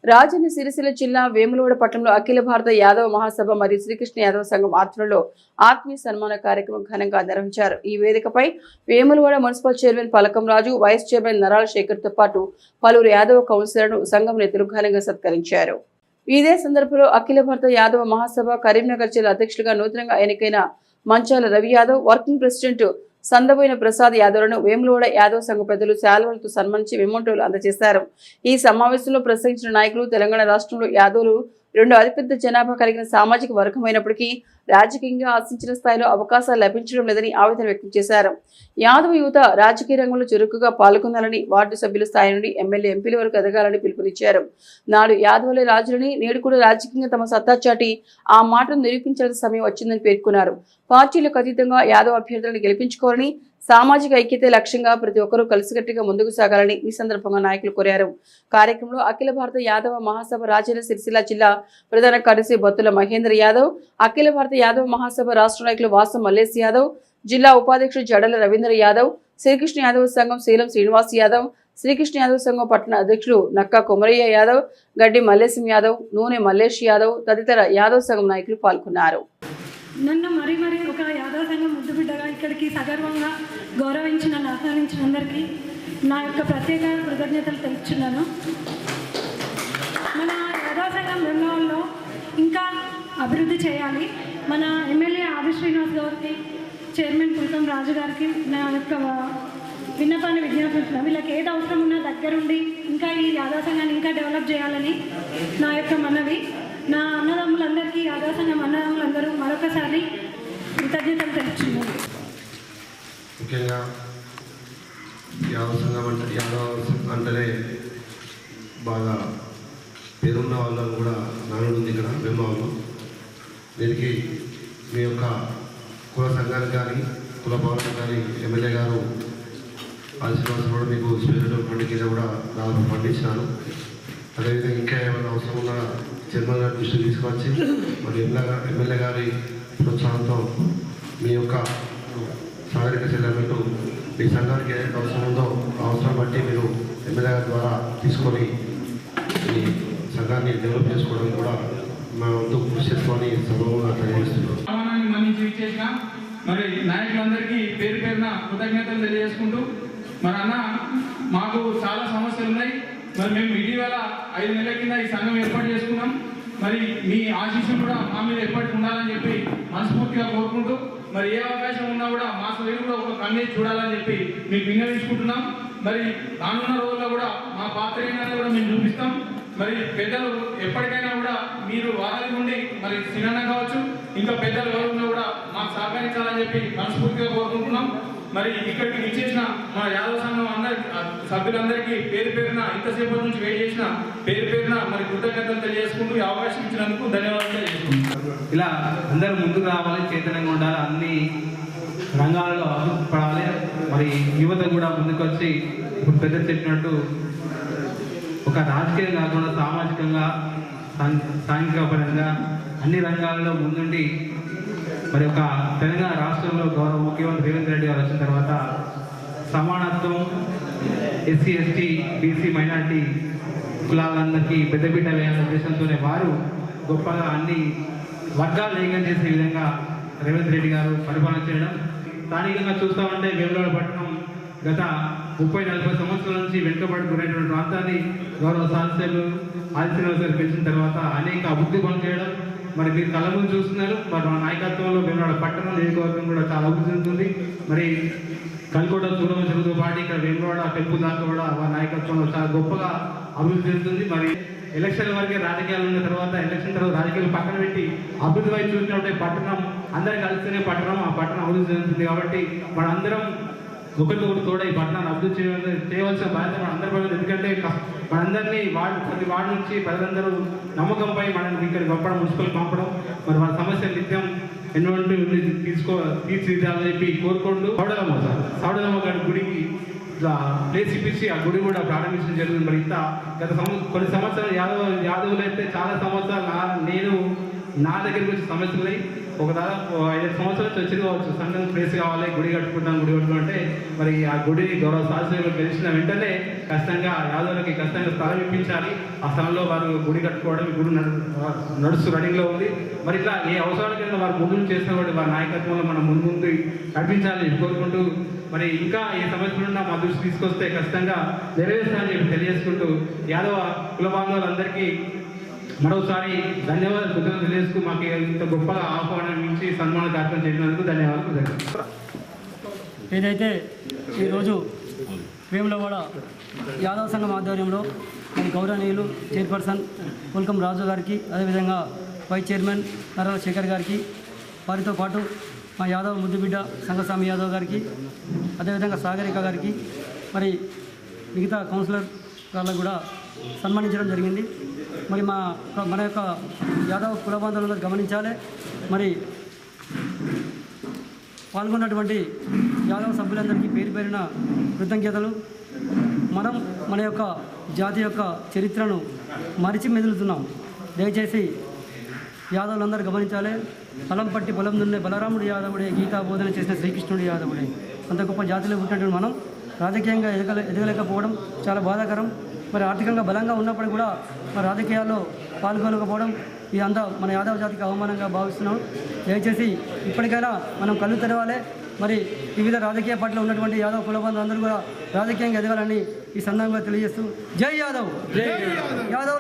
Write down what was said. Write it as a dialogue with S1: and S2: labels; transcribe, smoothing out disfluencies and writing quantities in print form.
S1: రాజన్న సిరిసిల్ల జిల్లా వేములవాడ పట్టణంలో అఖిల భారత యాదవ మహాసభ మరియు శ్రీకృష్ణ యాదవ సంఘం ఆధ్వర్యంలో ఆత్మీయ సన్మాన కార్యక్రమం ఘనంగా నిర్వహించారు. ఈ వేదికపై వేములవాడ మున్సిపల్ చైర్మన్ పలకం రాజు, వైస్ చైర్మన్ నరాల శేఖర్ తో పాటు పలువురు యాదవ కౌన్సిలర్లను సంఘం నేతలు ఘనంగా సత్కరించారు. ఇదే సందర్భంలో అఖిల భారత యాదవ మహాసభ కరీంనగర్ జిల్లా అధ్యక్షులుగా నూతనంగా ఎన్నికైన మంచాల రవి యాదవ్, వర్కింగ్ ప్రెసిడెంట్ సందబోయిన ప్రసాద్ యాదవ్లను వేములవాడ యాదవ్ సంఘ పెద్దలు శాలువలతో సన్మానించి మెమోంటోలు అందజేశారు. ఈ సమావేశంలో ప్రసంగించిన నాయకులు తెలంగాణ రాష్ట్రంలో యాదవులు రెండో అతిపెద్ద జనాభా కలిగిన సామాజిక వర్గమైనప్పటికీ రాజకీయంగా ఆశించిన స్థాయిలో అవకాశాలు లభించడం లేదని ఆవేదన వ్యక్తం చేశారు. యాదవ యువత రాజకీయ రంగంలో చురుకుగా పాల్గొనాలని, వార్డు సభ్యుల స్థాయి నుండి ఎమ్మెల్యే, ఎంపీల వరకు ఎదగాలని పిలుపునిచ్చారు. నాడు యాదవులే రాజులని, నేడు కూడా రాజకీయంగా తమ సత్తా చాటి ఆ మాటను నిరూపించాల్సిన సమయం వచ్చిందని పేర్కొన్నారు. పార్టీలకు అతీతంగా యాదవ అభ్యర్థులను గెలిపించుకోవాలని, సామాజిక ఐక్యతే లక్ష్యంగా ప్రతి ఒక్కరూ కలిసికట్టుగా ముందుకు సాగాలని ఈ సందర్భంగా నాయకులు కోరారు. కార్యక్రమంలో అఖిల భారత యాదవ మహాసభ రాజన్న సిరిసిల్ల జిల్లా ప్రధాన కార్యదర్శి బొత్తుల మహేంద్ర యాదవ్, అఖిల భారత యాదవ మహాసభ రాష్ట్ర నాయకులు వాసం మల్లేశ్ యాదవ్, జిల్లా ఉపాధ్యక్షుడు జడల రవీంద్ర యాదవ్, శ్రీకృష్ణ యాదవ్ సంఘం శీలం శ్రీనివాస్ యాదవ్, శ్రీకృష్ణ యాదవ్ సంఘం పట్టణ అధ్యక్షులు నక్కా కొమరయ్య యాదవ్, గడ్డి మల్లేశం యాదవ్, నూనె మల్లేష్ యాదవ్ తదితర యాదవ్ సంఘం నాయకులు పాల్గొన్నారు.
S2: నన్ను మరీ ఒక యాదవ సంఘం ముద్దుబిడ్డగా ఇక్కడికి సగర్వంగా గౌరవించి నన్ను ఆహ్వానించిన అందరికీ నా యొక్క ప్రత్యేక కృతజ్ఞతలు తెలుపుచున్నాను. మన యాదవ సంఘం బృందంలో ఇంకా అభివృద్ధి చేయాలి. మన ఎమ్మెల్యే ఆది శ్రీనివాస్ గారికి, చైర్మన్ పుల్కం రాజు గారికి నా యొక్క విన్నపాన్ని విజ్ఞాపిస్తున్నాను. వీళ్ళకి ఏది అవసరం ఉన్నా దగ్గరుండి ఇంకా ఈ యాదవ సంఘాన్ని ఇంకా డెవలప్ చేయాలని నా యొక్క మనవి. నా అన్నదమ్ములందరికీ, యాదవ సంఘం అన్నదమ్ములందరూ మరొకసారి కృతజ్ఞతలు తెలుపుతున్నారు.
S3: ముఖ్యంగా యాదవ సంఘం అంటేనే బాగా పేరున్న వాళ్ళని కూడా నానుడు ఉంది ఇక్కడ వేములవాడలో. దీనికి మీ యొక్క కుల సంఘానికి కానీ, కుల భవనానికి కానీ ఎమ్మెల్యే గారు ఆశీర్వాదం కూడా మీకు స్పెషల్ ఫండ్ కింద కూడా దాదాపు పండించినాను. అదేవిధంగా ఇంకా ఏమైనా అవసరం ఉన్న చైర్మన్ గారి దృష్టికి తీసుకొచ్చి మరి ఎమ్మెల్యే గారి ప్రోత్సాహంతో మీ యొక్క సాగరిక చెల్లెలకు మీ సంఘానికి ఏదైతే అవసరం ఉందో అవసరం బట్టి మీరు ఎమ్మెల్యే గారి ద్వారా తీసుకొని ఈ సంఘాన్ని డెవలప్ చేసుకోవడానికి కూడా మా వంతు కృషి చేసుకొని సభగా తెలియజేస్తున్నాం.
S4: మరి నాయకులందరికీ పేరు పేరున కృతజ్ఞతలు తెలియజేసుకుంటూ, మరి అన్న మాకు చాలా సమస్యలు ఉన్నాయి. మరి మేము ఇటీవల 5 నెలల కింద ఈ సంఘం ఏర్పాటు చేసుకున్నాం. మరి మీ ఆశీస్సులు కూడా మా మీద ఎప్పటికీ ఉండాలని చెప్పి మనస్ఫూర్తిగా కోరుకుంటూ, మరి ఏ అవకాశం ఉన్నా కూడా మా సభ్యులు కూడా ఒక కన్నేసి చూడాలని చెప్పి మీకు విన్నవించుకుంటున్నాం. మరి రానున్న రోజుల్లో కూడా మా పాత్ర ఏంటనే కూడా మేము చూపిస్తాం. మరి పెద్దలు ఎప్పటికైనా కూడా మీరు వారాది ఉండి మరి సినిమా కావచ్చు, ఇంకా పెద్దలు ఎవరున్నా కూడా మాకు సహకరించాలని చెప్పి మనస్ఫూర్తిగా కోరుకుంటున్నాం. మరి ఇక్కడికి విచ్చేసిన మా యాదవ సంఘం సభ్యులందరికీ పేరు పేరున, ఇంతసేపటి నుంచి వెయిట్ చేసిన పేరు పేరున మరి కృతజ్ఞతలు తెలియజేసుకుంటూ ఈ అవకాశం ఇచ్చినందుకు ధన్యవాదాలు తెలియజేసుకుంటున్నాం.
S5: ఇలా అందరూ ముందుకు రావాలి, చైతన్యంగా ఉండాలి, అన్ని రంగాలలో అభివృద్ధి పడాలి. మరి యువత కూడా ముందుకు వచ్చి ఇప్పుడు పెద్ద చెప్పినట్టు ఒక రాజకీయం కాకుండా సామాజికంగా, సాంఘిక పరంగా అన్ని రంగాలలో ముందుండి మరి ఒక తెలంగాణ రాష్ట్రంలో గౌరవ ముఖ్యమంత్రి రేవంత్ రెడ్డి గారు వచ్చిన తర్వాత సమానత్వం, ఎస్సీ, ఎస్టీ, బీసీ, మైనార్టీ కులాలందరికీ పెద్దపీట వేయాలనే ఉద్దేశంతోనే వారు గొప్పగా అన్ని వర్గాలు ఏకం చేసే విధంగా రేవంత్ రెడ్డి గారు పరిపాలన చేయడం. స్థానికంగా చూస్తామంటే వేములవాడ పట్టణం గత 30-40 సంవత్సరాల నుంచి వెనుకబడి గురైనటువంటి ప్రాంతాన్ని గౌరవ శాసనసభ్యులు ఆది శ్రీనివాస్ గారు పెంచిన తర్వాత అనేక అభివృద్ధి పనులు చేయడం మరి మీరు కళ్ళ ముందు చూస్తున్నారు. మరి మన నాయకత్వంలో వేములవాడ పట్టణం నియోజకవర్గం కూడా చాలా అభివృద్ధి చెందుతుంది. మరి కల్కోట దూరం చెరువుతో పాటు ఇక్కడ వేములవాడ టెంపుల్ దాకా కూడా వారి నాయకత్వంలో చాలా గొప్పగా అభివృద్ధి చెందుతుంది. మరి ఎలక్షన్ వరకే రాజకీయాలు ఉన్న తర్వాత ఎలక్షన్ తర్వాత రాజకీయాలు పక్కన పెట్టి అభివృద్ధి వైపు చూసినట్టే పట్టణం అందరు కలిస్తేనే పట్టణం, ఆ పట్టణం అభివృద్ధి చెందుతుంది. కాబట్టి మనందరం ఒకరికొకరు తోడ ఈ పట్టణాన్ని అభివృద్ధి చేయవలసిన బాధ్యత మన అందరి పైన. ఎందుకంటే మనందరినీ ప్రతి వార్డు నుంచి ప్రజలందరూ నమ్మకంపై మనల్ని ఇక్కడికి పంపడం, మున్సిపల్ పంపడం, మరి వాళ్ళ సమస్యలు నిత్యం ఎన్నోంటి తీర్చిదిద్దాలని చెప్పి కోరుకుంటూ సౌడలమ్మ గారి గుడికి ప్లేస్ ఇప్పించి ఆ గుడి కూడా ప్రారంభించడం జరిగింది. మరి ఇంత గత కొన్ని సంవత్సరాలు యాదవులు అయితే చాలా సంవత్సరాలు నా దగ్గరికి వచ్చే సమస్యలు ఒక దాదాపు 5 సంవత్సరాల నుంచి వచ్చింది కావచ్చు. సంఘం ప్లేస్ కావాలి, గుడి కట్టుకుంటాం అంటే మరి ఆ గుడి గౌరవ శాసనసభ్యులు గెలిచిన వెంటనే ఖచ్చితంగా యాదవులకి ఖచ్చితంగా స్థలం ఇప్పించాలి. ఆ స్థలంలో వారు గుడి కట్టుకోవడం, గుడి నడుస్తూ రన్నింగ్లో ఉంది. మరి ఇట్లా ఏ అవసరాలకైనా వారు ముందు చేసిన వారి నాయకత్వంలో మనం ముందు నడిపించాలి కోరుకుంటూ, మరి ఇంకా ఏ సమస్యలున్నా మా దృష్టి తీసుకొస్తే ఖచ్చితంగా నెరవేర్చాలని చెప్పి తెలియజేసుకుంటూ యాదవ కుల బాంధవులందరికీ మరోసారి ధన్యవాదాలు కృతజ్ఞతలు తెలియజేసుకు మాకు ఇంత గొప్పగా ఆహ్వానం ఇచ్చి సన్మాన కార్యక్రమం చేసినందుకు ధన్యవాదాలు.
S6: ఏదైతే ఈరోజు వేములవాడ యాదవ సంఘం ఆధ్వర్యంలో మరి గౌరవనీయులు చైర్పర్సన్ పుల్కం రాజు గారికి, అదేవిధంగా వైస్ చైర్మన్ నర్రాల శేఖర్ గారికి, వారితో పాటు మా యాదవ్ ముద్దుబిడ్డ సంగస్వామి యాదవ్ గారికి, అదేవిధంగా సాగరిక గారికి, మరి మిగతా కౌన్సిలర్ వాళ్ళకు కూడా సన్మానించడం జరిగింది. మరి మన యొక్క యాదవ్ కుల బాంధవులందరూ గమనించాలి. మరి పాల్గొన్నటువంటి యాదవ సభ్యులందరికీ పేరు పేరిన కృతజ్ఞతలు. మనం మన యొక్క జాతి యొక్క చరిత్రను మరిచి మెదులుతున్నాం. దయచేసి యాదవులందరూ గమనించాలి. పొలం పట్టి పొలం దున్నే బలరాముడు యాదవుడే, గీతా బోధన చేసిన శ్రీకృష్ణుడు యాదవుడే. అంత గొప్ప జాతిలో పుట్టినటువంటి మనం రాజకీయంగా ఎదగలేకపోవడం చాలా బాధాకరం. మరి ఆర్థికంగా బలంగా ఉన్నప్పుడు కూడా మరి రాజకీయాల్లో పాల్గొనకపోవడం ఇదంతా మన యాదవ జాతికి అవమానంగా భావిస్తున్నాం. దయచేసి ఇప్పటికైనా మనం కళ్ళు తెరవాలి. మరి వివిధ రాజకీయ పార్టీలో ఉన్నటువంటి యాదవ్ కులబంధువులందరూ కూడా రాజకీయంగా ఎదగాలని ఈ సందర్భంగా తెలియజేస్తూ జై యాదవ్, జై యాదవ్.